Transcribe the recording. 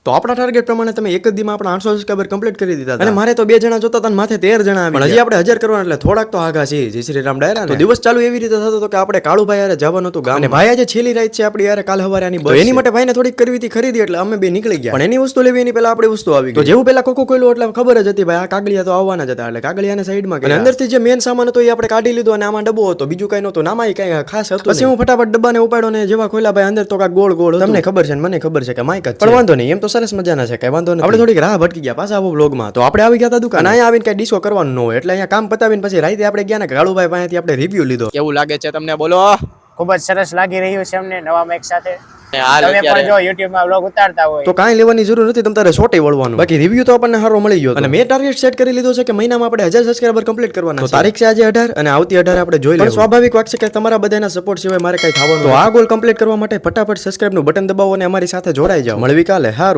તો આપણા ટાર્ગેટ પ્રમાણે તમે એક જ દીમાં આપણા 800 સબસ્ક્રાઇબર કમ્પ્લીટ કરી દીધા અને મારે તો 2 જણા જોતા હતા માથે 13 જણા આવી પણ હજી આપણે 1000 કરવાના એટલે થોડાક તો આગા છે જય શ્રી રામ ડાયરા તો દિવસ ચાલુ એવી રીતે થતો હતો કે આપણે કાળુભાઈ યારે જવાનું હતું ગામ અને ભાઈ આજે છેલ્લી રાત છે આપણી યારે કાલ હવારે આની બસ એની માટે ભાઈને થોડીક કરવી હતી ખરીદી એટલે અમે બે નીકળી ગયા પણ એની વસ્તુ લેવી એની પહેલા આપણી વસ્તુ આવી ગઈ તો જેવું પહેલા કોકો કોઈલું એટલે ખબર જ હતી ભાઈ આ કાગળિયા તો આવવાના જ હતા એટલે કાગળિયાને સાઈડમાં અને અંદરથી જે મેન સામાન હતો એ આપણે કાઢી લીધો અને આમાં ડબ્બો હતો બીજું કઈ નહોતું નામાં કઈ ખાસ હતું પછી હું ફટાફટ ડબ્બાને ઉપાડ્યો ને જેવા ખોલ્યા ભાઈ અંદર તો કાક ગોળ ગોળ તમને ખબર છે મને ખબર છે કે માઈક જ પણ વાંધો નહીં એમ તો સરસ મજાના છે કઈ વાંધો નહીં આપણે થોડીક રાહ ભટકી ગયા પાછા આવો વ્લોગમાં તો આપણે આવી ગયા હતા દુકાન અહીંયા આવીને કઈ ડીશો કરવાનું ન હોય એટલે અહીંયા કામ પતાવીને પછી રાતે આપણે ગયા ને કાળુભાઈ પાસેથી આપણે રિવ્યુ લીધો કેવું લાગે છે તમને બોલો ખૂબ જ સરસ લાગી રહ્યું છે અમને નવા માઈક સાથે તમે પણ જો YouTube માં વ્લોગ ઉતારતા હોય તો કાંઈ લેવાની જરૂર નથી તમ તારે શોર્ટે વળવાનું બાકી રિવ્યુ તો આપણને સારો મળી ગયો અને મેં ટાર્ગેટ સેટ કરી લીધો છે કે મહિનામાં આપણે 1000 સબસ્ક્રાઇબર કમ્પ્લીટ કરવાના છે તારીખ છે આજે 18 અને આવતી 18 આપણે જોઈ લઈએ સ્વાભાવિક વાત છે કે તમારા બધાના સપોર્ટ સિવાય મારે કઈ થવાનું તો આ ગોલ કમ્પ્લીટ કરવા માટે ફટાફટ સબસ્ક્રાઇબ નું બટન દબાવો અને અમારી સાથે જોડાઈ જાઓ મળવી કાલે હારું